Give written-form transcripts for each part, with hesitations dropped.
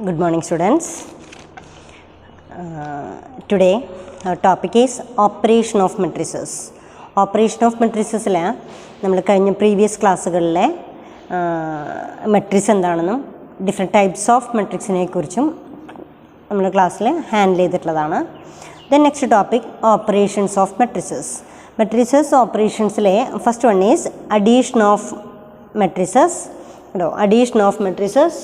Good morning, students. Today our topic is operation of matrices. Operation of matrices la nammal kazhinja previous classകളിലെ matrix എന്താണെന്നും different types of matrixനെ കുറിച്ചും നമ്മൾ ക്ലാസ്സിൽ handle ചെയ്തിട്ടുള്ളതാണ്. Then next topic operations of matrices. Matrices operationsലെ first one is addition of matrices. Addition of matrices.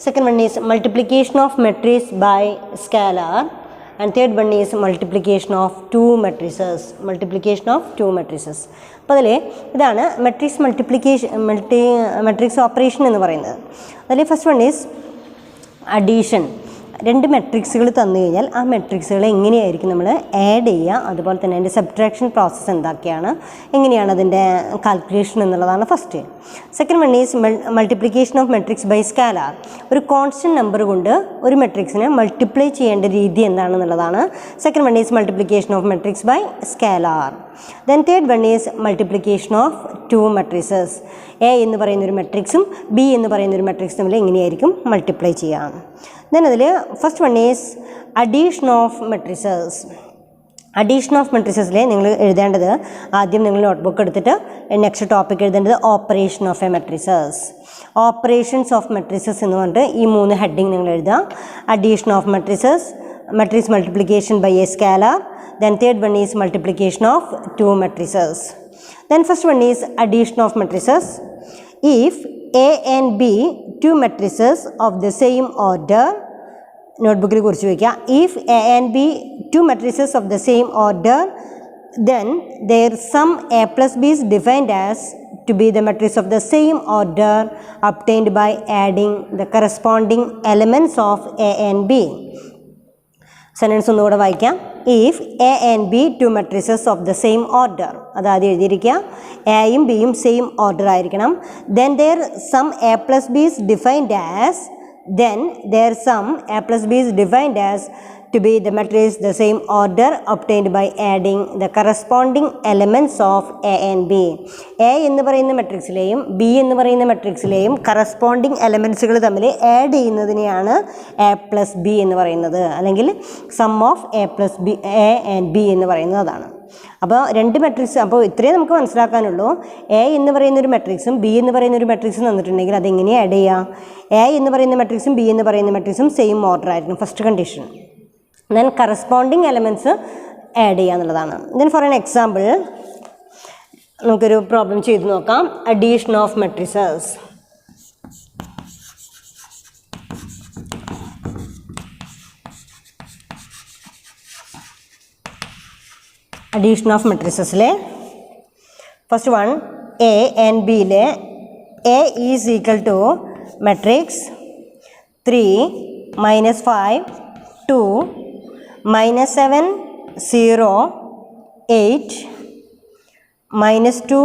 Second one is multiplication of matrix by scalar, and third one is multiplication of two matrices. Multiplication of two matrices. അപ്പോൾ അതിൽ ഇതാണ് matrix matrix operation എന്ന് പറയുന്നത്. അതിൽ first one is addition. രണ്ട് മെട്രിക്സുകൾ തന്നു കഴിഞ്ഞാൽ ആ മെട്രിക്സുകളെ എങ്ങനെയായിരിക്കും നമ്മൾ ആഡ് ചെയ്യുക, അതുപോലെ തന്നെ അതിൻ്റെ സബ്ട്രാക്ഷൻ പ്രോസസ്സ് എന്തൊക്കെയാണ്, എങ്ങനെയാണ് അതിൻ്റെ കാൽക്കുലേഷൻ എന്നുള്ളതാണ് first. Second one is multiplication of matrix by scalar. ഒരു കോൺസ്റ്റൻറ്റ് നമ്പർ കൊണ്ട് ഒരു മെട്രിക്സിനെ മൾട്ടിപ്ലൈ ചെയ്യേണ്ട രീതി എന്താണെന്നുള്ളതാണ്. Second one is multiplication of matrix by scalar. Then third one is multiplication of two matrices. A എന്ന് പറയുന്നൊരു മെട്രിക്സും ബി എന്ന് പറയുന്നൊരു മെട്രിക്സും തമ്മിൽ എങ്ങനെയായിരിക്കും മൾട്ടിപ്ലൈ ചെയ്യാം. ദെൻ അതിൽ first one is addition of matrices. Addition of മെട്രിസസിൽ നിങ്ങൾ എഴുതേണ്ടത്, ആദ്യം നിങ്ങൾ നോട്ട്ബുക്ക് എടുത്തിട്ട് നെക്സ്റ്റ് ടോപ്പിക് എഴുതേണ്ടത് operation of a matrices. Operations of matrices എന്ന് പറഞ്ഞിട്ട് ഈ മൂന്ന് ഹെഡിങ് നിങ്ങൾ എഴുതുക. Addition of matrices, matrix multiplication by a scalar, then third one is multiplication of two matrices. Then first one is addition of matrices. If A and B two matrices of the same order, notebook-il kurichu vekka, if A and B two matrices of the same order, then their sum A plus B is defined as to be the matrix of the same order obtained by adding the corresponding elements of A and B. Sentence ഒന്നുകൂടെ വായിക്കാം. If A and B two matrices of the same order, അതാദ്യം എഴുതിയിരിക്കുക. എയും ബിയും same order ആയിരിക്കണം. Then their sum A plus B is defined as, then their sum A plus B is defined as to be the matrix the same order obtained by adding the corresponding elements of A and B. A എന്ന് പറയുന്ന മെട്രിക്സിലെയും B എന്ന് പറയുന്ന മെട്രിക്സിലെയും corresponding എലമെൻസുകൾ തമ്മിൽ add ചെയ്യുന്നതിനെയാണ് A plus B എന്ന് പറയുന്നത്, അല്ലെങ്കിൽ sum of A plus B, A and B എന്ന് പറയുന്നത് അതാണ്. അപ്പോൾ രണ്ട് മെട്രിക്സ്, അപ്പോൾ ഇത്രയും നമുക്ക് മനസ്സിലാക്കാനുള്ളൂ. എ എന്ന് പറയുന്നൊരു മെട്രിക്സും ബി എന്ന് പറയുന്നൊരു മെട്രിക്സും തന്നിട്ടുണ്ടെങ്കിൽ അതെങ്ങനെയാണ് ആഡ് ചെയ്യുക? എ എന്ന് പറയുന്ന മെട്രിക്സും ബി എന്ന് പറയുന്ന മെട്രിക്സും സെയിം ഓർഡർ ആയിരിക്കും, first condition. Then corresponding elements add ചെയ്യുക എന്നുള്ളതാണ്. ദെൻ ഫോർ ആൻ എക്സാമ്പിൾ നമുക്കൊരു പ്രോബ്ലം ചെയ്ത് നോക്കാം. Addition of matrices. Addition of മെട്രിസസിലെ ഫസ്റ്റ് വൺ, എ ആൻഡ് ബിയിലെ A is equal to matrix 3 -5 2 -7 0 8 -2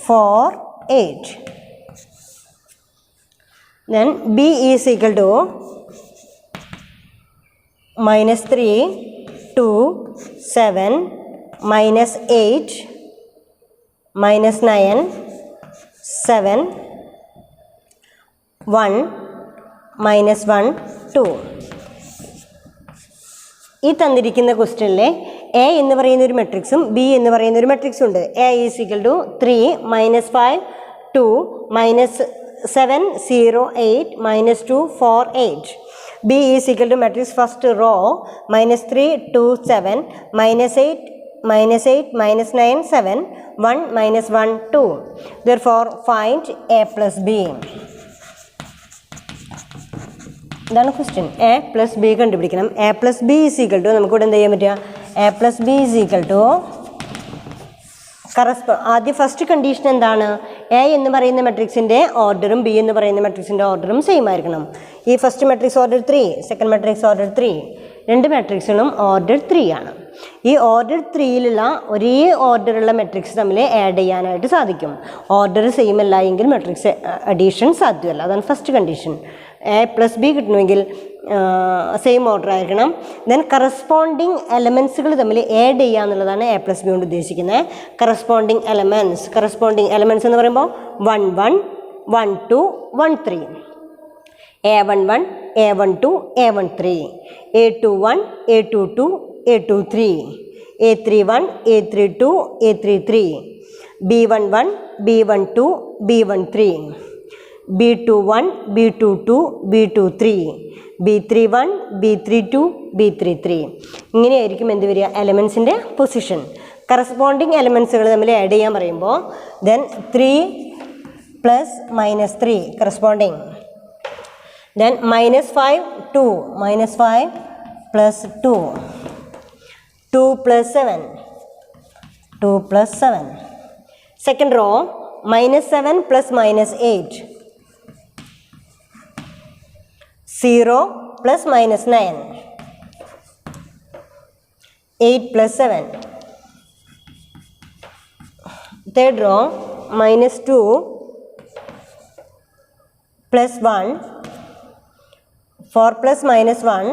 4 8. Then B is equal to -3 2 7 -8 -9 7 1 -1 2. ഈ തന്നിരിക്കുന്ന ക്വസ്റ്റ്യനിലെ എ എന്ന് പറയുന്ന ഒരു മെട്രിക്സും ബി എന്ന് പറയുന്ന ഒരു മെട്രിക്സും ഉണ്ട്. A is equal to 3 -5 2 -7 0 8 -2 4 8. B is equal to matrix first row -3 2 7 -8 -9 7 1 -1 2. Therefore find A plus B. ഇതാണ് ക്വസ്റ്റ്യൻ. എ പ്ലസ് ബി കണ്ടുപിടിക്കണം. A plus B is equal to, നമുക്കിവിടെ എന്ത് ചെയ്യാൻ പറ്റുക? A plus B is equal to ആദ്യം first condition എന്താണ്? A എന്ന് പറയുന്ന മെട്രിക്സിൻ്റെ ഓർഡറും ബി എന്ന് പറയുന്ന മെട്രിക്സിൻ്റെ ഓർഡറും സെയിം ആയിരിക്കണം. ഈ first matrix order 3, second matrix order 3, രണ്ട് മെട്രിക്സുകളും ഓർഡർ 3 ആണ്. ഈ ഓർഡർ 3യിലുള്ള ഒരേ ഓർഡറുള്ള മെട്രിക്സ് തമ്മിൽ ആഡ് ചെയ്യാനായിട്ട് സാധിക്കും. ഓർഡർ സെയിം അല്ല എങ്കിൽ മെട്രിക്സ് അഡീഷൻ സാധ്യമല്ല. അതാണ് first condition. A plus B കിട്ടണമെങ്കിൽ സെയിം ഓർഡർ ആയിരിക്കണം. ദെൻ കറസ്പോണ്ടിങ് എലമെൻസുകൾ തമ്മിൽ ആഡ് ചെയ്യുക എന്നുള്ളതാണ് എ പ്ലസ് ബി കൊണ്ട് ഉദ്ദേശിക്കുന്നത്. കറസ്പോണ്ടിങ് എലമെൻറ്റ്സ് എന്ന് പറയുമ്പോൾ 1 1 1 2 1 3, A11 A12, A13, A21, A22, A23, A31, A32, A33, B11, B12, B13, B21, B22, B23, B31, B32, B33. ഇങ്ങനെയായിരിക്കും എന്ത് വരിക എലമെൻസിൻ്റെ പൊസിഷൻ. കറസ്പോണ്ടിങ് എലമെൻസുകൾ തമ്മിൽ ആഡ് ചെയ്യാൻ പറയുമ്പോൾ then 3 + -3 corresponding. Then -5, 2, -5 + 2, 2 + 7, 2 + 7. Second row, -7 + -8, 0 + -9, 8 + 7. Third row, -2 + 1, 4 + -1,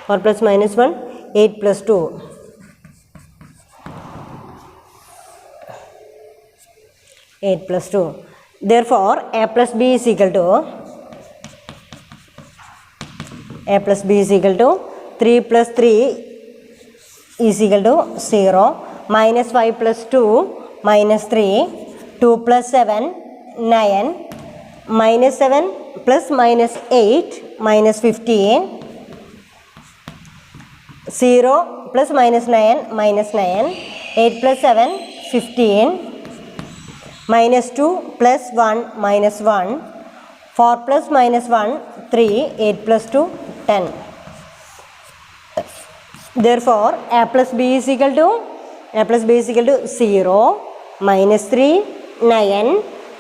4 + -1, 8 + 2. Therefore, A + B is equal to 3 + 3 is equal to 0, -5 + 2, -3, 2 + 7, 9, -7 + -8, -15, 0 + -9, -9, 8 + 7, 15, -2 + 1, -1, 4 + -1, 3, 8 + 2, 10. Therefore, A + B is equal to 0, -3, 9,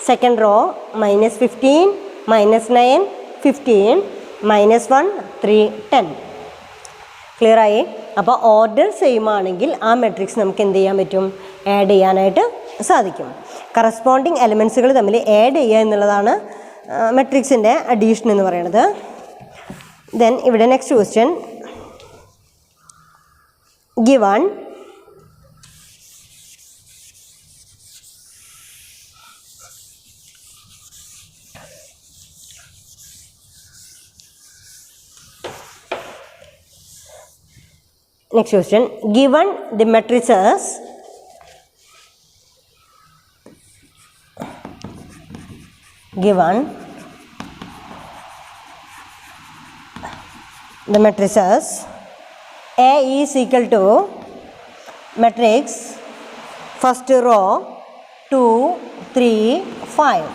second row, -15, -9, 15, -1, 3, 10. Clear ആയി? അപ്പോൾ order same ആണെങ്കിൽ ആ മെട്രിക്സ് നമുക്ക് എന്ത് ചെയ്യാൻ പറ്റും? ആഡ് ചെയ്യാനായിട്ട് സാധിക്കും. കറസ്പോണ്ടിങ് എലമെൻസുകൾ തമ്മിൽ ആഡ് ചെയ്യുക എന്നുള്ളതാണ് മെട്രിക്സിൻ്റെ അഡീഷൻ എന്ന് പറയുന്നത്. ദെൻ ഇവിടെ next question, given next question, given the matrices A is equal to matrix first row 2, 3, 5,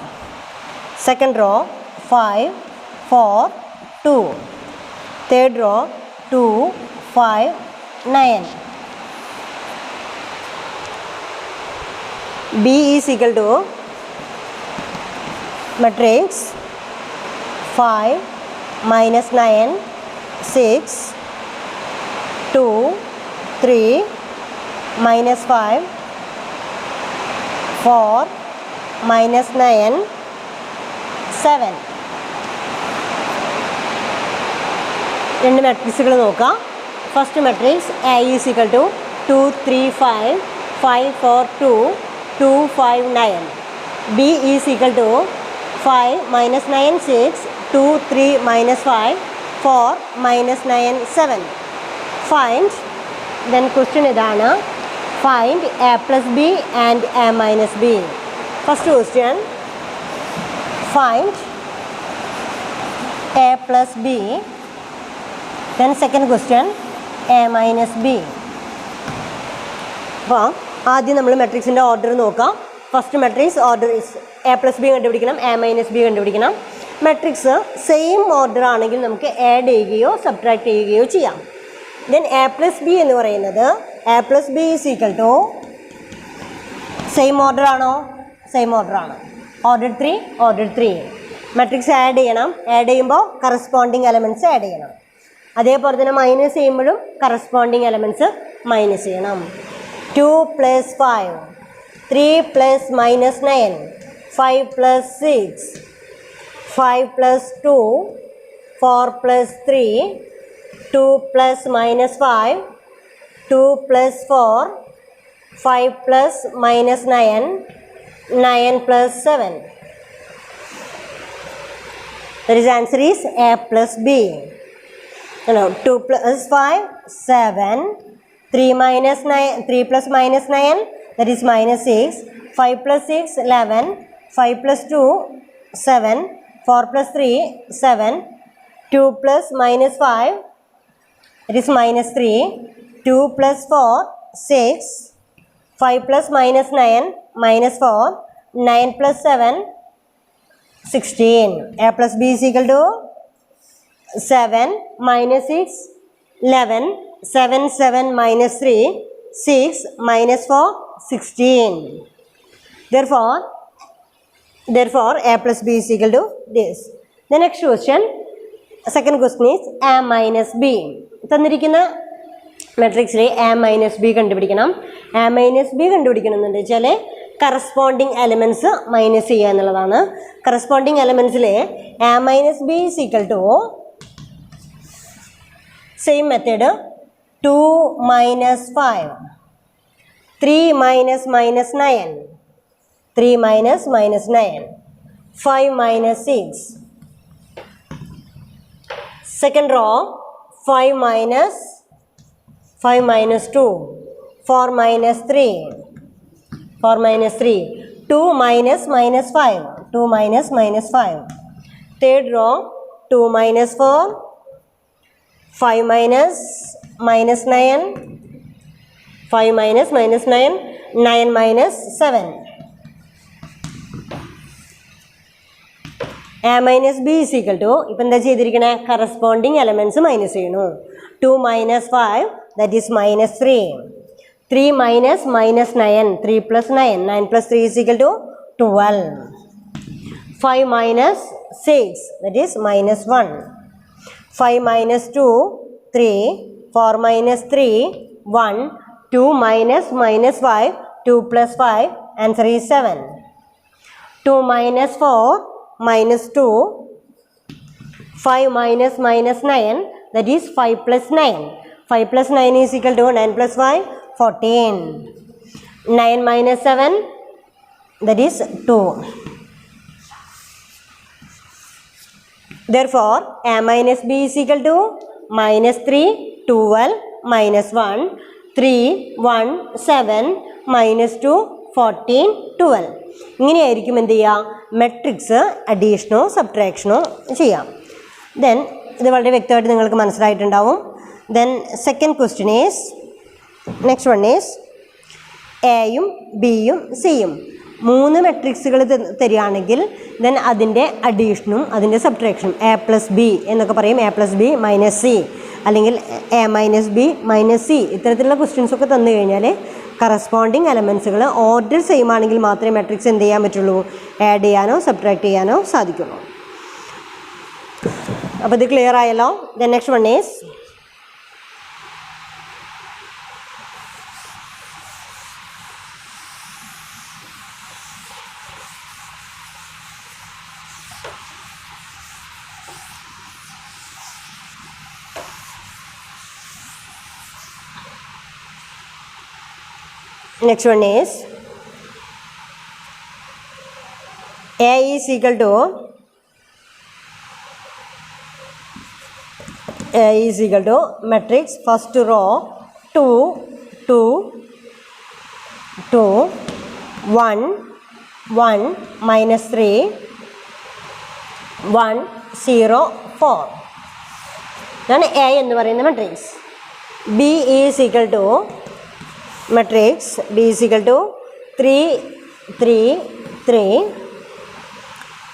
second row 5, 4, 2, third row 2, 5, 9. B is equal to matrix 5, -9, 6, 2, 3, -5, 4, -9, 7. രണ്ട് മാട്രിക്സുകൾ നോക്കാം. First matrix A is equal to 2, 3, 5, 5, 4, 2, 2, 5, 9. B is equal to 5, -9, 6, 2, 3, -5, 4, -9, 7. Find, then question ഇതാണ്, find A + B and A - B. First question, find A + B. Then second question, A - B. അപ്പോൾ ആദ്യം നമ്മൾ മെട്രിക്സിൻ്റെ order നോക്കാം. First matrix order A + B കണ്ടുപിടിക്കണം, A - B കണ്ടുപിടിക്കണം. Matrix same order ആണെങ്കിൽ നമുക്ക് add ചെയ്യുകയോ സബ്ട്രാക്ട് ചെയ്യുകയോ ചെയ്യാം. ദെൻ A + B എന്ന് പറയുന്നത് A + B is equal to same order ആണോ? സെയിം ഓർഡർ ആണ്. ഓർഡർ 3. മെട്രിക്സ് ആഡ് ചെയ്യണം. ആഡ് ചെയ്യുമ്പോൾ കറസ്പോണ്ടിങ് എലമെൻറ്റ്സ് ആഡ് ചെയ്യണം. അതേപോലെ തന്നെ മൈനസ് ചെയ്യുമ്പോഴും കറസ്പോണ്ടിങ് എലമെൻറ്റ്സ് മൈനസ് ചെയ്യണം. 2 + 5, 3 + -9, 5 + 6, 5 + 2, 4 + 3, 2 + -5, 2 + 4, 5 + -9, 9 + 7. That is answer is A plus B. 2 plus 5, 7. 3 minus 9, 3 plus minus 9, that is minus 6. 5 plus 6, 11. 5 plus 2, 7. 4 plus 3, 7. 2 plus minus 5, it is minus 3. 2 plus 4, 6. 5 plus minus 9, minus 4. 9 plus 7, 16. A plus B is equal to 7 minus 6, 11. 7, 7 minus 3, 6 minus 4, 16. Therefore, A plus B is equal to this. The next question, second question is A minus B. തന്നിരിക്കുന്ന മെട്രിക്സിൽ A minus B കണ്ടുപിടിക്കണം. A minus B കണ്ടുപിടിക്കണം എന്ന് വെച്ചാൽ corresponding elements minus ചെയ്യുക എന്നുള്ളതാണ്. Corresponding എലമെൻറ്റ്സിൽ A minus B is equal to same method 2 minus 5, 3 minus minus 9, 3 minus minus 9, 5 minus 6. Second row 5 minus 2, 4 minus 3, 4 minus 3, 2 minus minus 5, 2 minus minus 5. Third row 2 minus 4, 5 minus minus 9, 5 minus minus 9, 9 minus 7. A minus B is equal to, ഇപ്പം എന്താ ചെയ്തിരിക്കണേ, corresponding elements minus ചെയ്യണു. 2 minus 5, that is minus 3. 3 minus minus 9, 3 plus 9, 9 plus 3 is equal to 12. 5 minus 6, that is minus 1. 5 minus 2, 3. 4 minus 3, 1. 2 minus minus 5, 2 plus 5, answer is 7. 2 minus 4, minus 2. 5 minus minus 9, that is 5 plus 9. 5 plus 9 is equal to 9 plus 5, 14. 9 minus 7, that is 2. Therefore, A minus B is equal to minus 3, 12, minus 1, 3, 1, 7, minus 2, 14, 12. ഇങ്ങനെയായിരിക്കും എന്ത് ചെയ്യുക, matrix അഡീഷനോ സബ്ട്രാക്ഷനോ ചെയ്യാം. Then ഇത് വളരെ വ്യക്തമായിട്ട് നിങ്ങൾക്ക് മനസ്സിലായിട്ടുണ്ടാവും. Then second question is, next one is എയും ബിയും സിയും 3 മെട്രിക്സുകൾ തരികയാണെങ്കിൽ ദെൻ അതിൻ്റെ അഡീഷനും അതിൻ്റെ സബ്ട്രാക്ഷനും A പ്ലസ് ബി എന്നൊക്കെ പറയും. A plus B minus C, അല്ലെങ്കിൽ A minus B minus C, ഇത്തരത്തിലുള്ള ക്വസ്റ്റ്യൻസൊക്കെ തന്നു കഴിഞ്ഞാൽ കറസ്പോണ്ടിങ് എലമെൻറ്റ്സുകൾ ഓർഡർ സെയിം ആണെങ്കിൽ മാത്രമേ മെട്രിക്സ് എന്ത് ചെയ്യാൻ പറ്റുള്ളൂ, ആഡ് ചെയ്യാനോ സബ്ട്രാക്ട് ചെയ്യാനോ സാധിക്കുള്ളൂ. അപ്പോൾ ഇത് ക്ലിയർ ആയല്ലോ. Then next one is next one is A is equal to matrix first row 2 2 2 1 1 minus 3 1 0 4. ഇതാണ് A എന്ന് പറയുന്ന matrix. B is equal to matrix B is equal to 3 3 3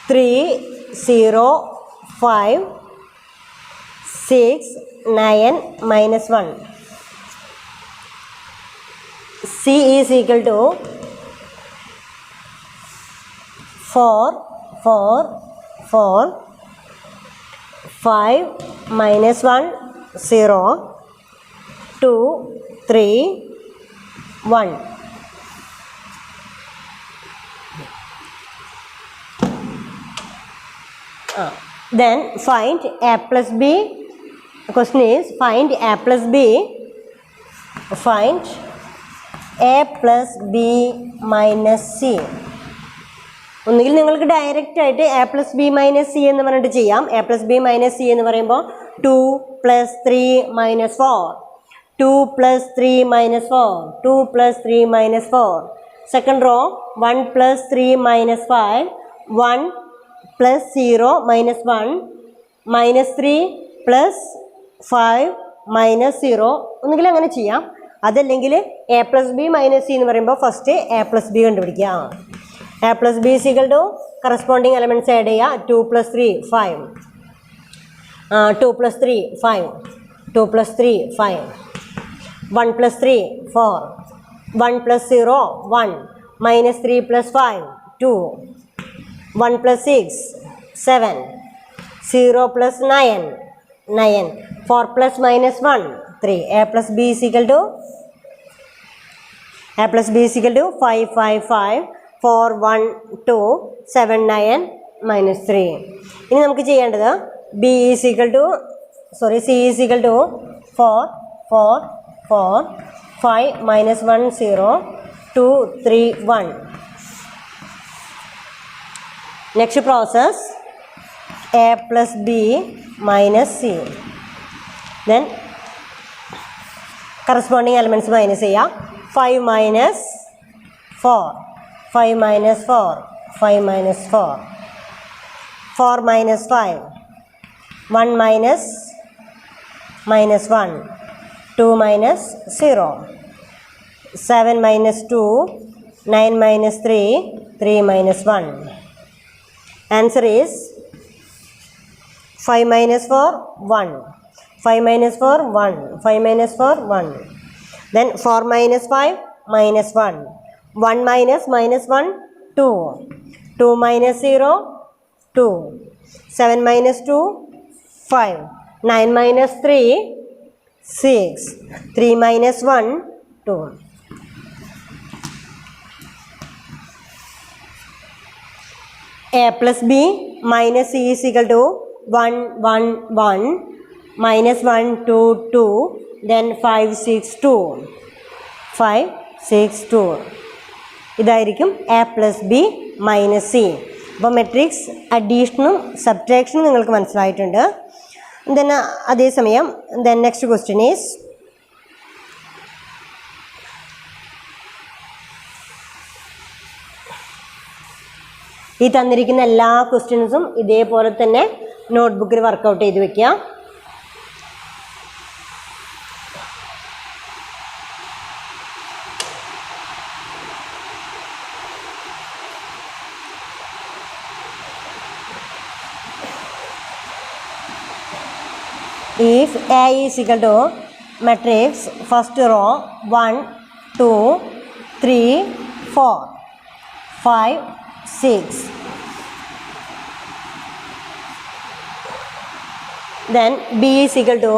3 0 5 6 9 minus 1. C is equal to 4 4 4 5 minus 1 0 2 3 1. Then find A plus B. The question is find A plus B. Find A plus B minus C. ഒന്നുകിൽ നിങ്ങൾക്ക് direct ആയിട്ട് A plus B minus C എന്ന് പറഞ്ഞിട്ട് ചെയ്യാം. A plus B minus C എന്ന് പറയുമ്പോൾ 2 + 3 - 4, 2 + 3 - 4, 2 + 3 - 4. Second row 1 + 3 - 5, 1 + 0 - 1, -3 + 5 - 0. ഒന്നുകിൽ അങ്ങനെ ചെയ്യാം. അതല്ലെങ്കിൽ A plus B minus C എന്ന് പറയുമ്പോൾ ഫസ്റ്റ് എ പ്ലസ് ബി കണ്ടുപിടിക്കുക. A plus B = corresponding elements add ചെയ്യുക. 2 + 3 = 5, 2 + 3 = 5, 2 + 3 = 5, 1 + 3 = 4, 1 + 0 = 1, -3 + 5 = 2, 1 + 6 = 7, 0 + 9 = 9, 4 + -1 = 3. A plus B is equal to 5, 5, 5, 4, 1, 2, 7, 9, -3. ഇനി നമുക്ക് ചെയ്യേണ്ടത് C is equal to 4, 4, 4, 5, -1, 0, 2, 3, 1. Next process A plus B minus C. Then corresponding elements minus ചെയ്യാം. 5 minus 4, 5 minus 4, 5 minus 4, 4 minus 5, 1 minus 1, 2 minus 0, 7 minus 2, 9 minus 3, 3 minus 1. Answer is 5 minus 4, 1. 5 minus 4, 1. 5 minus 4, 1. Then 4 minus 5, -1. 1 minus -1, 2. 2 minus 0, 2. 7 minus 2, 5. 9 minus 3, 6. 3 minus 1, 2. A plus B minus C is equal to 1, 1, 1, -1, 2, 2, then 5, 6, 2. 5, 6, 2. ഇതായിരിക്കും A plus B minus C. അപ്പോൾ matrix അഡീഷനും സബ്ട്രാക്ഷനും നിങ്ങൾക്ക് മനസ്സിലായിട്ടുണ്ട്. Then അതേസമയം next question is ഈ തന്നിരിക്കുന്ന എല്ലാ ക്വസ്റ്റ്യൻസും ഇതേപോലെ തന്നെ നോട്ട്ബുക്കിൽ വർക്കൗട്ട് ചെയ്ത് വെക്കുക. If A is equal to matrix first row 1, 2, 3, 4, 5, 6. Then B is equal to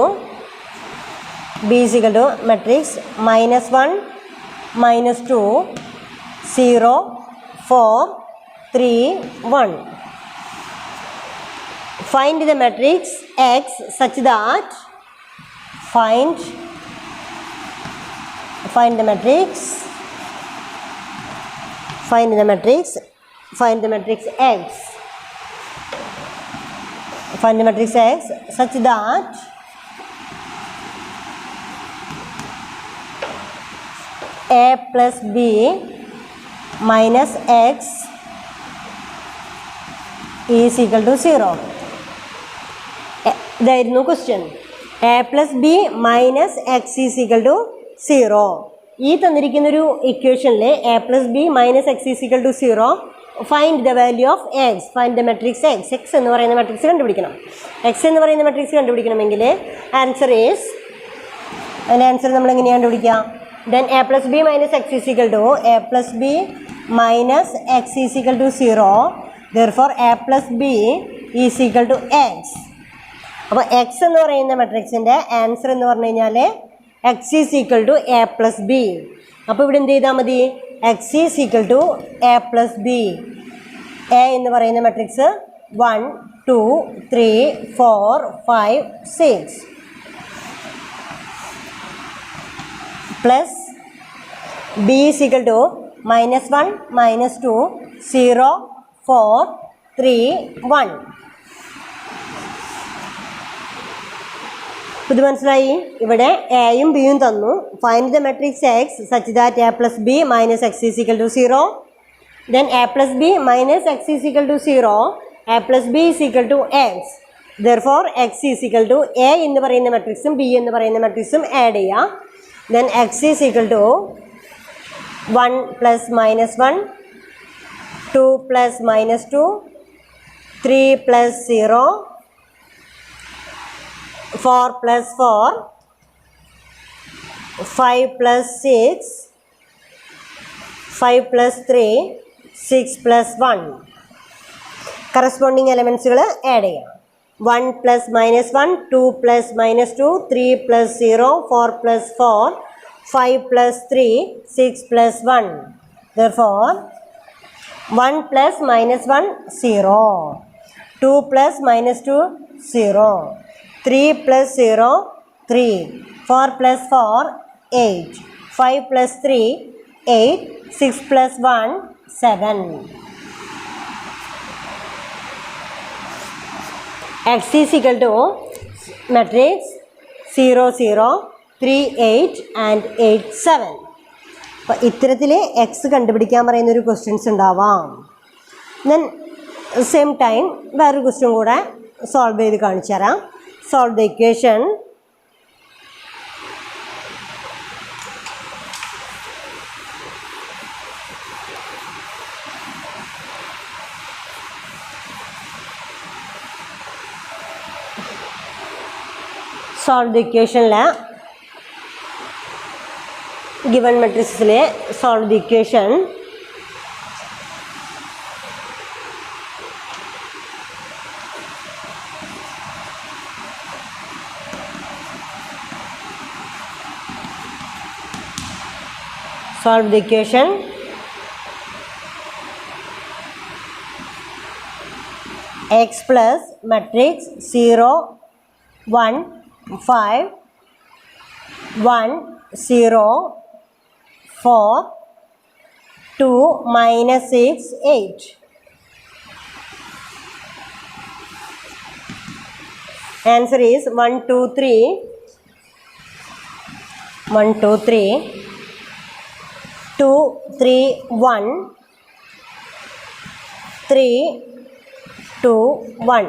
matrix -1, -2, 0, 4, 3, 1. Find the matrix X such that find the matrix X such that A plus B minus X is equal to 0. ഇതായിരുന്നു question. A plus B minus X is equal to 0. ഈ തന്നിരിക്കുന്നൊരു ഇക്വേഷനിൽ A plus B minus X is equal to 0. Find the value of X. Find the matrix X. X എന്ന് പറയുന്ന matrix കണ്ടുപിടിക്കണം. X എന്ന് പറയുന്ന matrix കണ്ടുപിടിക്കണമെങ്കിൽ അതിൻ്റെ answer നമ്മൾ എങ്ങനെയാണ് കണ്ടുപിടിക്കുക? Then A plus B minus X is equal to 0. Therefore A plus B is equal to X. അപ്പോൾ എക്സ് എന്ന് പറയുന്ന മെട്രിക്സിൻ്റെ ആൻസർ എന്ന് പറഞ്ഞു കഴിഞ്ഞാൽ X is equal to A plus B. അപ്പോൾ ഇവിടെ എന്ത് ചെയ്താൽ മതി? X is equal to A plus B. A എന്ന് പറയുന്ന മെട്രിക്സ് 1, 2, 3, 4, 5, 6 plus B is equal to -1, -2, 0, 4, 3, 1. ഇത് മനസ്സിലായി. ഇവിടെ എയും ബിയും തന്നു. Find the matrix X such that A plus B minus X is equal to 0. Then A plus B minus X is equal to 0. A plus B is equal to X. Therefore X is equal to A എന്ന് പറയുന്ന മെട്രിക്സും B എന്ന് പറയുന്ന മെട്രിക്സും add ചെയ്യാം. Then X is equal to 1 plus minus 1, 2 plus minus 2, 3 plus 0, 4 plus 4, 5 plus 6, 5 plus 3, 6 plus 1. Corresponding elements add ചെയ്യാം. 1 plus minus 1, 2 plus minus 2, 3 plus 0, 4 plus 4, 5 plus 3, 6 plus 1. Therefore, 1 plus minus 1, 0. 2 plus minus 2, 0. 3 plus 0, 3. 4 plus 4, 8. 5 plus 3, 8. 6 plus 1, 7. X is equal to matrix 0, 0, 3, 8 and 8, 7. അപ്പോൾ ഇത്തരത്തിൽ X കണ്ടുപിടിക്കാൻ പറയുന്നൊരു questions ഉണ്ടാവാം. Then same time വേറൊരു question കൂടെ solve ചെയ്ത് കാണിച്ചു തരാം. Solve the equation. Solve the equation la given matrices le solve the equation. Solve the equation. X plus matrix 0, 1, 5, 1, 0, 4, 2, minus 6, 8. Answer is 1, 2, 3. 1, 2, 3. 2, 3, 1, 3, 2, 1.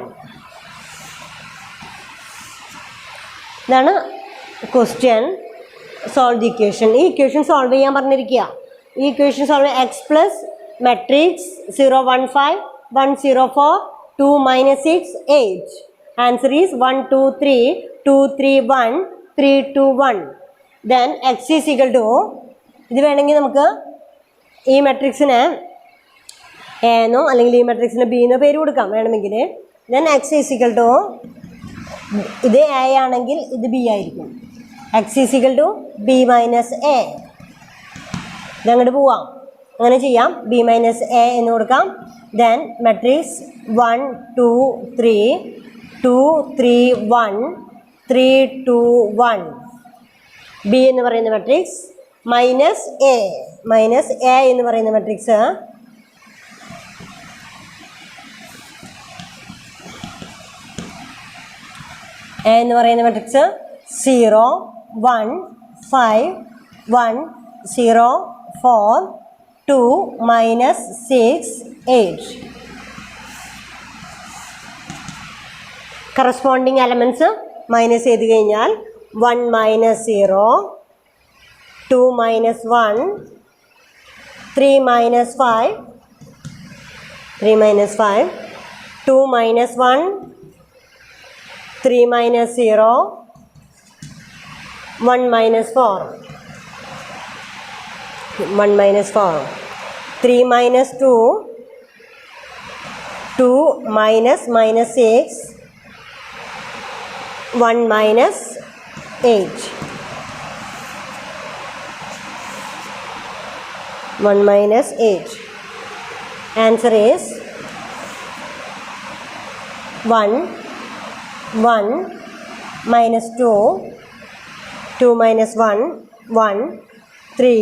ഇതാണ് ക്വസ്റ്റ്യൻ. Solve the equation. ഈ equation solve ചെയ്യാൻ പറഞ്ഞിരിക്കുക. ഈ equation solve X plus matrix 0, 1, 5, 1, 0, 4, 2, minus 6, 8. Answer is 1, 2, 3, 2, 3, 1, 3, 2, 1. Then x is equal to, ഇത് വേണമെങ്കിൽ നമുക്ക് ഈ മെട്രിക്സിന് എന്നോ അല്ലെങ്കിൽ ഈ മെട്രിക്സിന് ബി എന്നോ പേര് കൊടുക്കാം വേണമെങ്കിൽ. Then X is equal to, ഇത് എ ആണെങ്കിൽ ഇത് ബി ആയിരിക്കും. X is equal to B minus A. ഇതങ്ങോട്ട് പോവാം. അങ്ങനെ ചെയ്യാം. ബി മൈനസ് എ എന്ന് കൊടുക്കാം. Then matrix 1, 2, 3, 2, 3, 1, 3, 2, 1. ബി എന്ന് പറയുന്ന മെട്രിക്സ് മൈനസ് എ എന്ന് പറയുന്ന മെട്രിക്സ് എ എന്ന് പറയുന്ന matrix 0, 1, 5, 1, 0, 4, 2, minus 6, 8. Corresponding elements minus ചെയ്ത് കഴിഞ്ഞാൽ 1 minus 0, 2 minus 1, 3 minus 5, 2 minus 1, 3 minus 0, 1 minus 4, 3 minus 2, 2 minus 6, 1 minus 8. 1 minus 8. Answer is 1, 1, minus 2, 2 minus 1, 1, 3,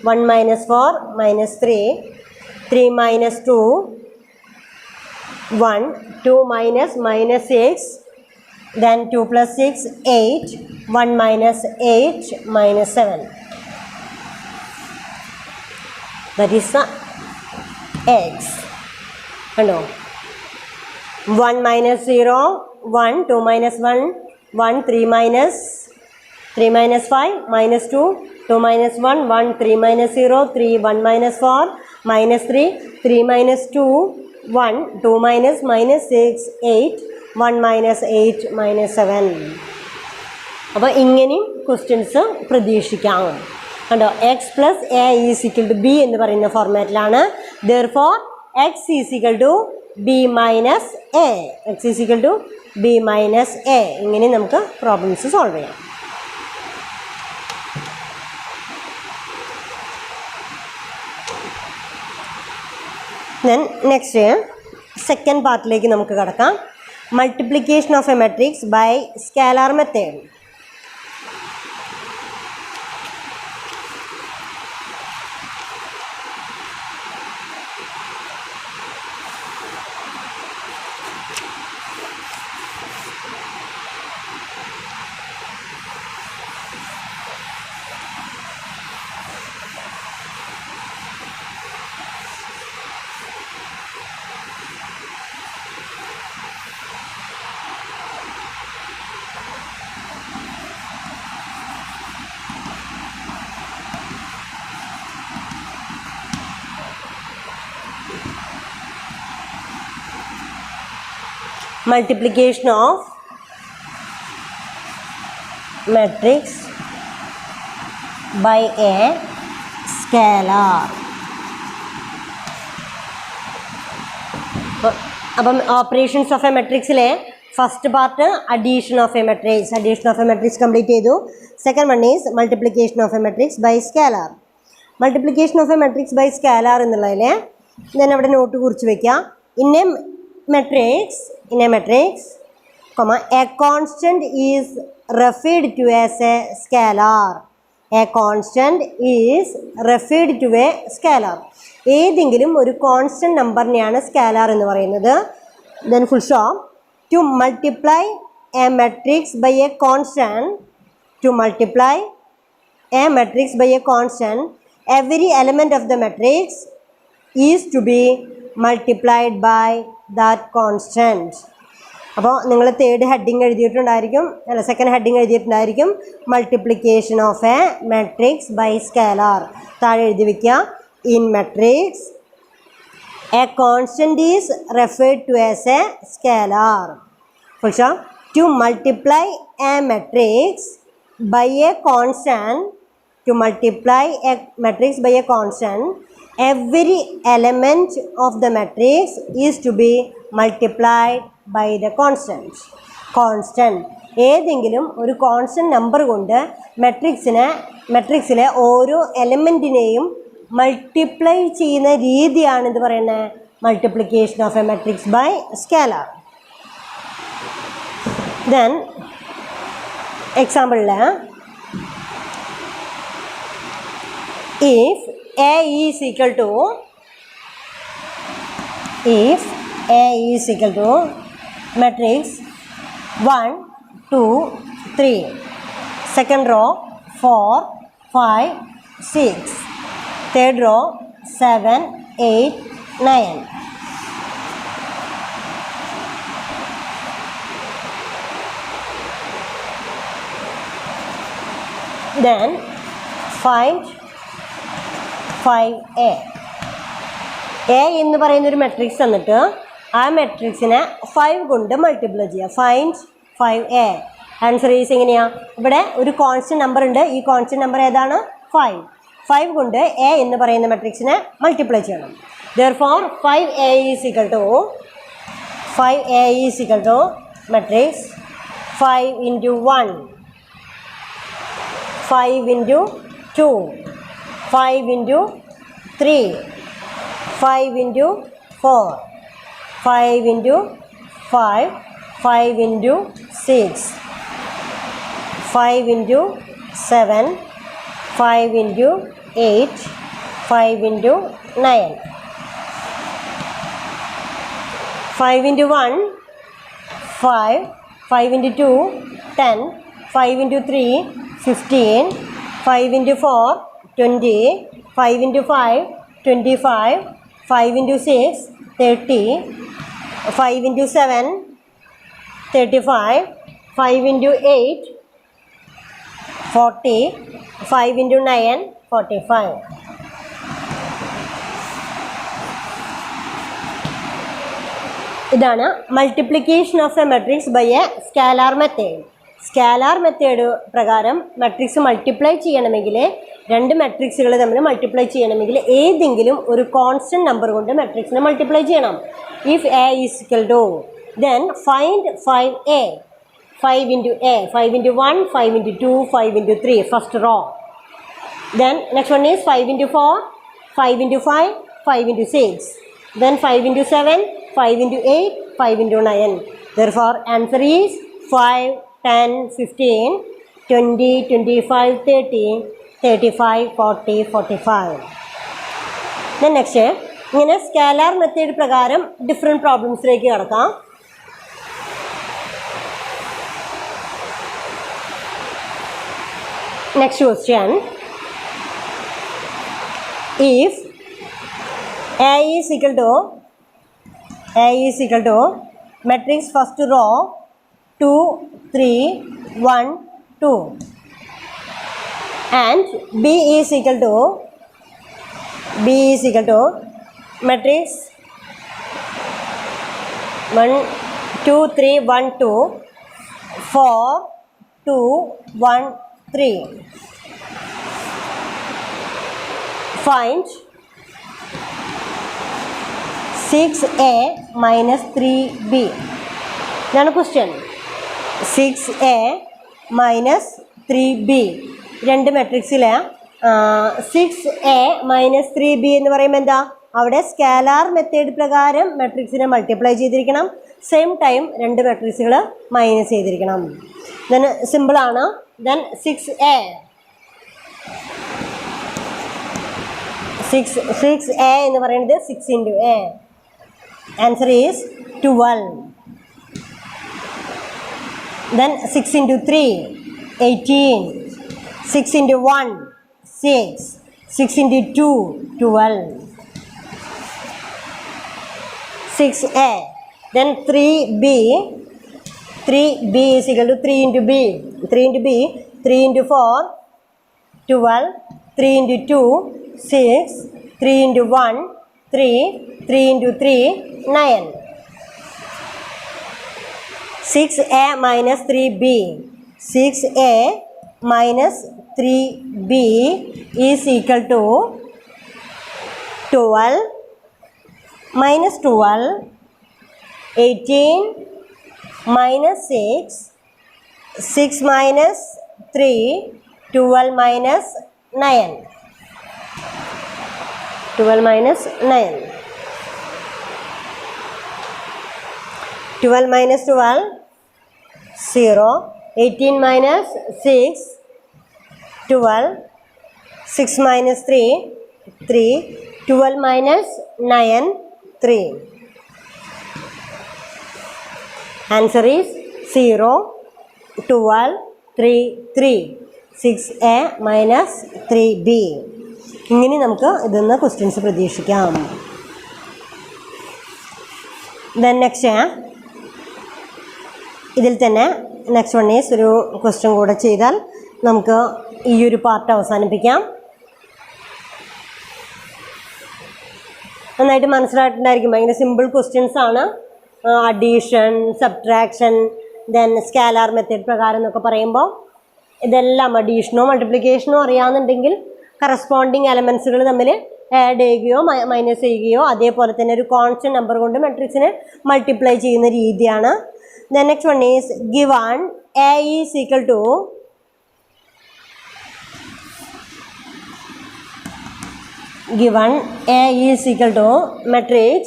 1 minus 4, minus 3, 3 minus 2, 1, 2 minus minus 6, then 2 plus 6, 8, 1 minus 8 minus 7. That is the x. Hello. 1 minus 0, 1, 2 minus 1, 1, 3 minus 5, minus 2, 2 minus 1, 1, 3 minus 0, 3, 1 minus 4, minus 3, 3 minus 2, 1, 2 minus minus 6, 8, 1 minus 8 minus 7. അപ്പോൾ ഇങ്ങനെയും questions പ്രതീക്ഷിക്കാം. കണ്ടോ, X plus A is equal to B എന്ന് പറയുന്ന ഫോർമാറ്റിലാണ്. Therefore X is equal to B minus A, X is equal to B minus A. ഇങ്ങനെ നമുക്ക് problems solve ചെയ്യാം. ദെൻ നെക്സ്റ്റ് സെക്കൻഡ് പാർട്ടിലേക്ക് നമുക്ക് കടക്കാം. Multiplication of a matrix by scalar method. Multiplication of matrix by a scalar. അപ്പം operations of a മെട്രിക്സിലെ first part addition of a matrix, addition of a matrix complete ചെയ്തു. Second one is multiplication of a matrix by scalar. Multiplication of a matrix by scalar എന്നുള്ളതിൽ ഞാൻ അവിടെ note കുറിച്ച് വയ്ക്കാം. In a matrix, a constant is referred to as a scalar. A constant is referred to a scalar. ഏതെങ്കിലും ഒരു constant നമ്പറിനെയാണ് scalar എന്ന് പറയുന്നത്. Then full stop. To multiply a matrix by a constant, to multiply a matrix by a constant, every element of the matrix is to be multiplied by that constant. അപ്പോൾ നിങ്ങൾ third heading എഴുതിയിട്ടുണ്ടായിരിക്കും, അല്ല second heading എഴുതിയിട്ടുണ്ടായിരിക്കും, multiplication of a matrix by scalar. താഴെ എഴുതി വയ്ക്കുക. In matrix a constant is referred to as a scalar. പക്ഷേ to multiply a matrix by a constant, to multiply a matrix by a constant, every element of the matrix is to be multiplied by the constant. Constant ഏതെങ്കിലും ഒരു constant number കൊണ്ട് മെട്രിക്സിലെ ഓരോ എലമെൻറ്റിനെയും multiply ചെയ്യുന്ന രീതിയാണ് ഇത് പറയുന്നത് multiplication of a matrix by scalar. Then എക്സാമ്പിളിൽ if A is equal to matrix 1, 2, 3, second row 4, 5, 6, third row 7, 8, 9. Then find 5A. A എന്ന് പറയുന്നൊരു മെട്രിക്സ് തന്നിട്ട് ആ മെട്രിക്സിനെ 5 കൊണ്ട് മൾട്ടിപ്ലൈ ചെയ്യുക. Find 5A. ആൻസർ ഈസ് എങ്ങനെയാണ്? ഇവിടെ ഒരു കോൺസ്റ്റന്റ് നമ്പർ ഉണ്ട്. ഈ കോൺസ്റ്റന്റ് നമ്പർ ഏതാണ്? 5. 5 കൊണ്ട് എ എന്ന് പറയുന്ന മെട്രിക്സിനെ മൾട്ടിപ്ലൈ ചെയ്യണം. Therefore 5A is equal to matrix 5 into 1, 5 into 2, 5 into 3, 5 into 4, 5 into 5, 5 into 6, 5 into 7, 5 into 8, 5 into 9. 5 into 1, 5, 5 into 2, 10, 5 into 3, 15, 5 into 4, 20, 5 into 5, 25, 5 into 6, 30, 5 into 7, 35, 5 into 8, 40, 5 into 9, 45. ഇതാണ് multiplication of a matrix by a scalar method. Scalar method പ്രകാരം matrix multiply ചെയ്യണമെങ്കിൽ, രണ്ട് മെട്രിക്സുകൾ തമ്മിൽ multiply ചെയ്യണമെങ്കിൽ ഏതെങ്കിലും ഒരു constant number കൊണ്ട് മെട്രിക്സിനെ മൾട്ടിപ്ലൈ ചെയ്യണം. If A is equal to, then find 5a, 5 into a, 5 into 1, 5 into 2, 5 into 3, first row. Then next one is 5 into 4, 5 into 5, 5 into 6. Then 5 into 7, 5 into 8, 5 into 9. Therefore, answer is 5, 10, 15, 20, 25, 30, 35, 40, 45. Then next, ഇങ്ങനെ scalar method പ്രകാരം different പ്രോബ്ലംസിലേക്ക് കിടക്കാം. Next question, if A is equal to matrix first row 2, 3, 1, 2 and B is equal to matrix 1, 2, 3, 1, 2, 4, 2, 1, 3. Find 6a minus 3b. ഇതാണ് question. 6a minus 3b രണ്ട് മെട്രിക്സിലെ 6a minus 3b എന്ന് പറയുമ്പോൾ എന്താ, അവിടെ scalar method പ്രകാരം മെട്രിക്സിനെ multiply ചെയ്തിരിക്കണം, same time രണ്ട് മെട്രിക്സുകൾ മൈനസ് ചെയ്തിരിക്കണം. ദെൻ സിമ്പിളാണ്. ദെൻ 6a എന്ന് പറയുന്നത് 6 into a. Answer is 12. Then 6 into 3, 18. 6 into 1, 6. 6 into 2, 12. 6a. Then 3b. 3b is equal to 3 into b. 3 into b, 3 into 4, 12. 3 into 2, 6. 3 into 1, 3. 3 into 3, 9. 6a minus 3b. 6a minus 3b is equal to 12 minus 12, 18 minus 6, 6 minus 3, 12 minus 9. 12 minus 9. 12 minus 12, 0. 18 minus 6, 12. 6 minus 3, 3. 12 minus 9, 3. Answer is 0, 12, 3, 3. 6a minus 3b. ഇങ്ങനെ നമുക്ക് ഇതിന്ന് questions പ്രതീക്ഷിക്കാം. Then next, ഇതിൽ തന്നെ next one is ഒരു question കൂടെ ചെയ്താൽ നമുക്ക് ഈ ഒരു പാർട്ട് അവസാനിപ്പിക്കാം. നന്നായിട്ട് മനസ്സിലായിട്ടുണ്ടായിരിക്കും. ഭയങ്കര സിമ്പിൾ ക്വസ്റ്റ്യൻസ് ആണ്. Addition, subtraction, then scalar method പ്രകാരം എന്നൊക്കെ പറയുമ്പോൾ ഇതെല്ലാം അഡീഷനോ മൾട്ടിപ്ലിക്കേഷനോ അറിയാമെന്നുണ്ടെങ്കിൽ കറസ്പോണ്ടിങ് എലമെൻസുകൾ തമ്മിൽ ആഡ് ചെയ്യുകയോ മൈനസ് ചെയ്യുകയോ അതേപോലെ തന്നെ ഒരു കോൺസ്റ്റന്റ് നമ്പർ കൊണ്ട് മെട്രിക്സിനെ മൾട്ടിപ്ലൈ ചെയ്യുന്ന രീതിയാണ്. The next one is given A is equal to matrix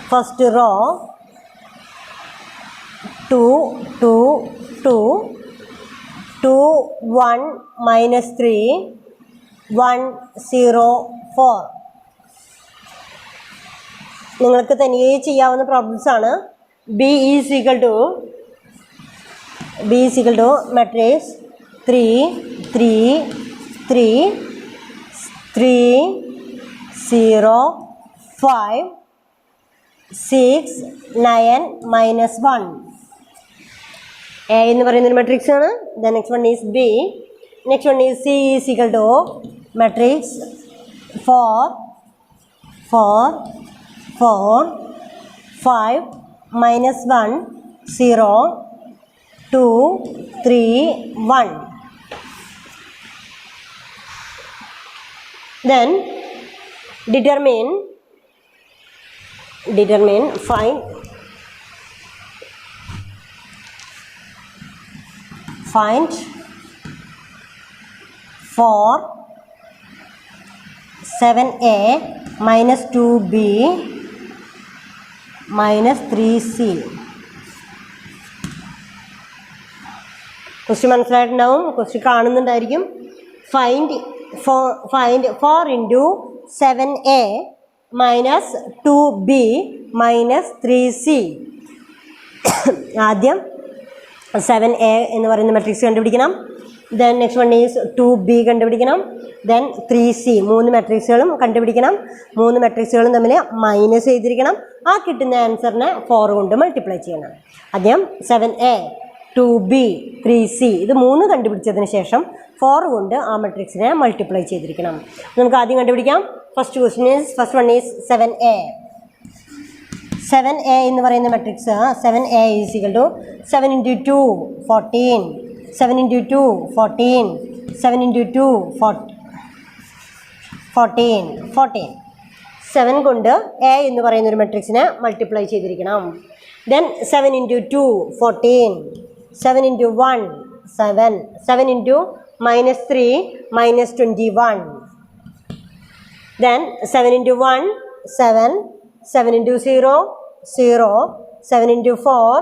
first row 2 2 2 2 1 minus 3 1 0 4. നിങ്ങൾക്ക് തനിയെ ചെയ്യാവുന്ന പ്രോബ്ലംസ് ആണ്. B is equal to matrix 3 3 3 3 0 5 6 9 -1. A എന്ന് പറയുന്നൊരു മെട്രിക്സ് ആണ്. The next one is B. Next one is C is equal to matrix 4 4 4 5 -1 0 2 3 1. Then determine find 4 7a minus 2b minus 3c. Question മനസ്സിലായിട്ടുണ്ടാവും, question കാണുന്നുണ്ടായിരിക്കും. Find 4 into 7a minus 2b minus 3c. ആദ്യം 7a എന്ന് പറയുന്ന matrix കണ്ടുപിടിക്കണം. Then next one is 2b കണ്ടുപിടിക്കണം. Then 3c. 3 മെട്രിക്സുകളും കണ്ടുപിടിക്കണം. 3 മെട്രിക്സുകളും തമ്മിൽ minus ചെയ്തിരിക്കണം. ആ കിട്ടുന്ന ആൻസറിനെ 4 കൊണ്ട് മൾട്ടിപ്ലൈ ചെയ്യണം. ആദ്യം 7a 2b 3c ഇത് 3 കണ്ടുപിടിച്ചതിന് ശേഷം 4 കൊണ്ട് ആ മെട്രിക്സിനെ മൾട്ടിപ്ലൈ ചെയ്തിരിക്കണം. നമുക്ക് ആദ്യം കണ്ടുപിടിക്കാം. First one is 7a. 7a എന്ന് പറയുന്ന മെട്രിക്സ് 7a is equal to 7 into 2 14 7 into 2 14 7 into 2 14 7 കൊണ്ട് a എന്ന് പറയുന്ന ഒരു മെട്രിക്സിനെ മൾട്ടിപ്ലൈ ചെയ്തിരിക്കണം. Then 7 into 2 14 7 into 1 7 7 into -3 -21. Then 7 into 1 7 7 into 0 0 7 into 4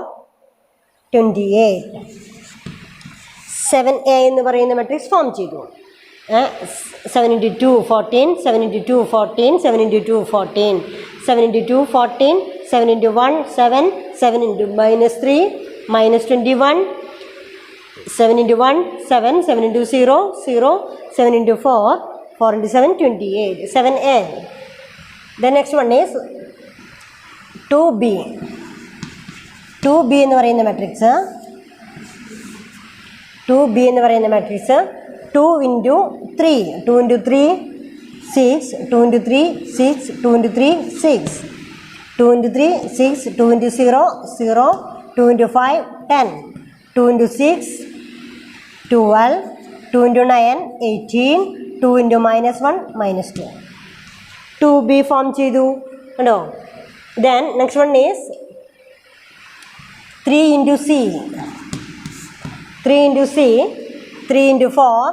28. 7a എന്ന് പറയുന്ന മെട്രിക്സ് ഫോം ചെയ്തു. 7 into 2 14 7 into 2 14 7 into 2 14 7 into 2 14 7 into 1 7 7 into -3 -21 7 into 1 7 7 into 0 0 7 into 4 4 into 7 28 7a. The next one is 2b എന്ന് പറയുന്ന മെട്രിക്സ് 2b എന്ന് പറയുന്ന matrix 2 into 3 2 into 3 6 2 into 3 6 2 into 3 6 2 into 3 6 2 into 0 0 2 into 5 10 2 into 6 12 2 into 9 18 2 into -1 -2. 2b form ചെയ്തു കണ്ടോ. Then next one is 3 into c 3 into 4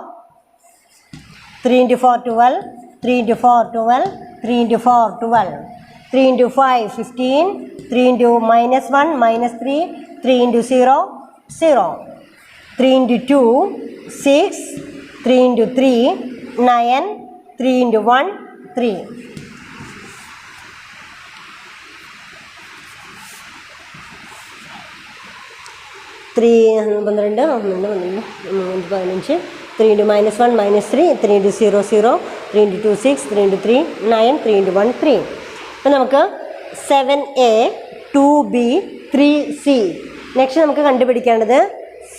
3 into 4 12 3 into 4 12 3 into 4 12 3 into 5 15 3 into -1 -3 3 into 0 0 3 into 2 6 3 into 3 9 3 into 1 3. Three 12 11 15 3 into -1 -3 3 into 0 0 3 into 2 6 3 into 3 9 3 into 1 3. അപ്പം നമുക്ക് 7a 2b 3c. Next നമുക്ക് കണ്ടുപിടിക്കേണ്ടത്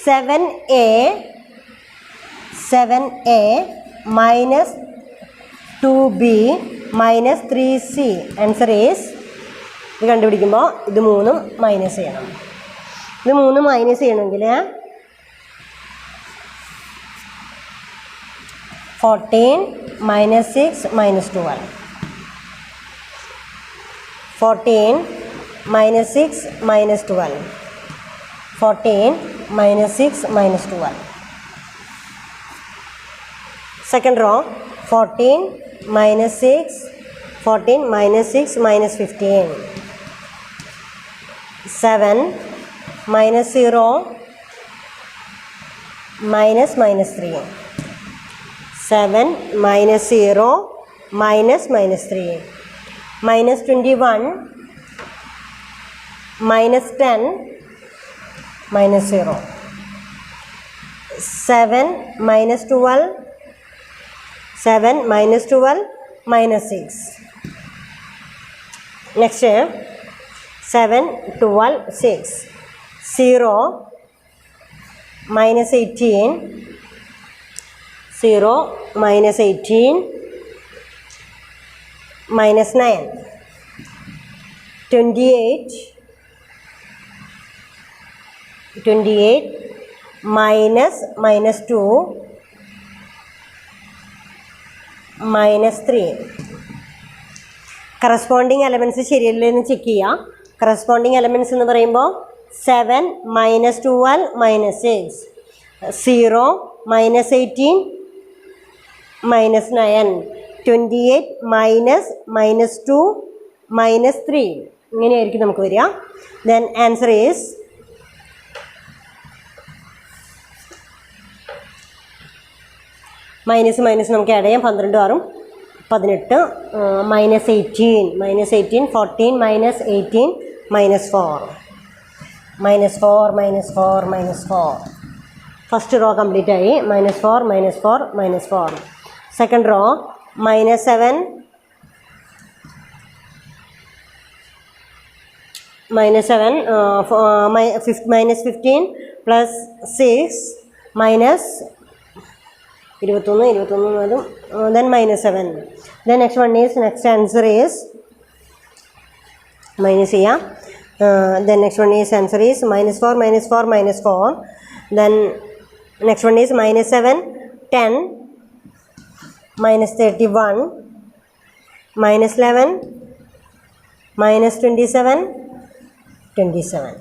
7a minus 2b minus 3c. Answer is ഇത് കണ്ടുപിടിക്കുമ്പോൾ ഇത് 3 minus ചെയ്യണം. ഇത് 3 minus ചെയ്യണമെങ്കിൽ 14 -6 -12 14 -6 -12 14 -6 -12. Second row 14 -6 14 -6 -15 7 -0 -3 7 -0 -3 minus 21, minus 10, minus 0. 7 minus 12, 7 minus 12, minus 6. Next, 7, 12, 6. 0, minus 18, 0, minus 18, minus 9. 28, 28, minus 2, minus 3. Corresponding elements ശരിയല്ലേ എന്ന് ചെക്ക് ചെയ്യാം. കറസ്പോണ്ടിങ് എലമെൻറ്റ്സ് എന്ന് പറയുമ്പോൾ 7 minus 12 minus 6, 0 minus 18 minus 9, 28 minus 2 minus 3. ഇങ്ങനെയായിരിക്കും നമുക്ക് വരിക. ദെൻ ആൻസർ ഈസ് മൈനസ് നമുക്ക് ആഡ് ചെയ്യാം. 12 6 18, minus 18, 14 minus 18 minus 4, minus 4. First row complete ആയി. -4, -4, -4. Second row -7, -15 plus 6 minus 21 then -7. Then next answer is minus here. Then next one is answer is -4, -4. Then next one is -7, 10, -31, -11, -27, 27.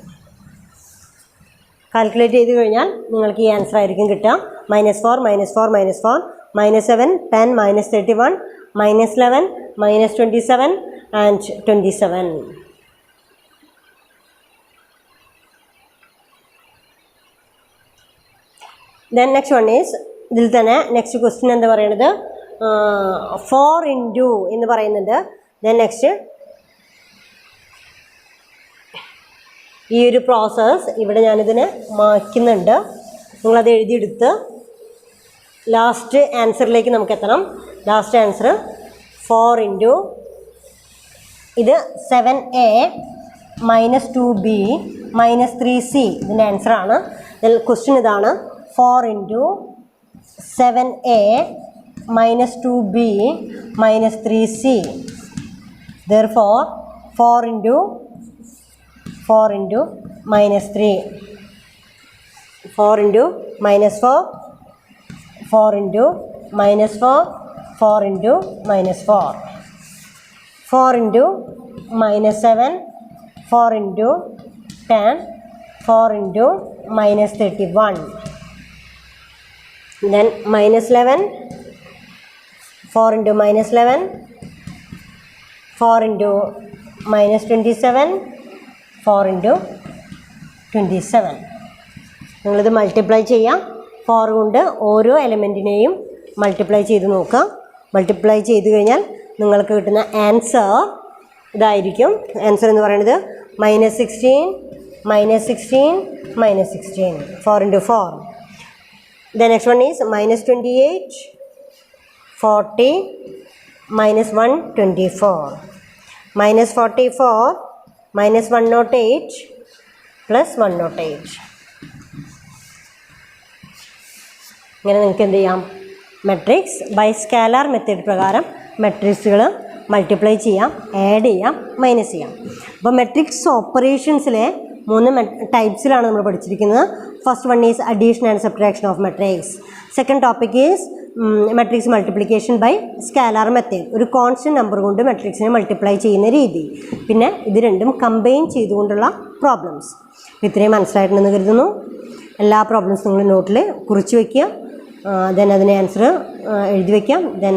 Calculate ചെയ്ത് കഴിഞ്ഞാൽ നിങ്ങൾക്ക് ഈ answer ആയിരിക്കും കിട്ടുക. -4, -4, -7, 10, -31, -11, -27 and 27. Then next one is ഇതിൽ തന്നെ next question എന്താ പറയുന്നത് 4 into എന്ന് പറയുന്നുണ്ട്. Then next ഈ ഒരു പ്രോസസ്സ് ഇവിടെ ഞാനിതിനെ മായ്ക്കുന്നുണ്ട്. നിങ്ങളത് എഴുതിയെടുത്ത് ലാസ്റ്റ് ആൻസറിലേക്ക് നമുക്ക് എത്തണം. ലാസ്റ്റ് ആൻസർ 4 into ഇത് 7a -2b -3c ഇതിൻ്റെ ആൻസറാണ്. ക്വസ്റ്റ്യൻ ഇതാണ് 4 into 7a -2b -3c. Therefore 4 into -3, 4 into -4, 4 into -4, 4 into -4, 4 into -7, 4 into 10, 4 into -31. Then -11, 4 into -11, 4 into -27, 4 into 27. നിങ്ങളിത് മൾട്ടിപ്ലൈ ചെയ്യാം. 4 കൊണ്ട് ഓരോ എലമെൻറ്റിനെയും മൾട്ടിപ്ലൈ ചെയ്ത് നോക്കുക. മൾട്ടിപ്ലൈ ചെയ്ത് കഴിഞ്ഞാൽ നിങ്ങൾക്ക് കിട്ടുന്ന ആൻസർ ഇതായിരിക്കും. ആൻസർ എന്ന് പറയുന്നത് -16, -16, -16. 4 into 4. The next one is -28, 40, -124, -44, -108 plus 108. ഇങ്ങനെ നിങ്ങൾക്ക് എന്ത് ചെയ്യാം, മെട്രിക്സ് ബൈ സ്കാലാർ മെത്തേഡ് പ്രകാരം മെട്രിക്സുകൾ മൾട്ടിപ്ലൈ ചെയ്യാം, ആഡ് ചെയ്യാം, മൈനസ് ചെയ്യാം. അപ്പോൾ മെട്രിക്സ് ഓപ്പറേഷൻസിലെ 3 ടൈപ്സിലാണ് നമ്മൾ പഠിച്ചിരിക്കുന്നത്. First one is addition and subtraction of matrix. Second topic is matrix multiplication by scalar method, ഒരു കോൺസ്റ്റൻറ്റ് നമ്പർ കൊണ്ട് മെട്രിക്സിനെ മൾട്ടിപ്ലൈ ചെയ്യുന്ന രീതി. പിന്നെ ഇത് രണ്ടും കമ്പൈൻ ചെയ്തുകൊണ്ടുള്ള പ്രോബ്ലംസ്. ഇത്രയും മനസ്സിലായിട്ടുണ്ടെന്ന് കരുതുന്നു. എല്ലാ പ്രോബ്ലംസും നിങ്ങൾ നോട്ടിൽ കുറിച്ച് വയ്ക്കുക. ദെൻ അതിന് ആൻസർ എഴുതി വയ്ക്കാം. ദെൻ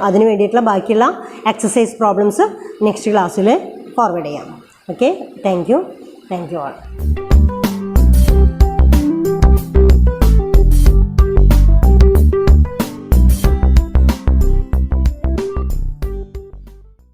അതിന് വേണ്ടിയിട്ടുള്ള ബാക്കിയുള്ള എക്സസൈസ് പ്രോബ്ലംസ് നെക്സ്റ്റ് ക്ലാസ്സിൽ ഫോർവേഡ് ചെയ്യാം. Okay, thank you all.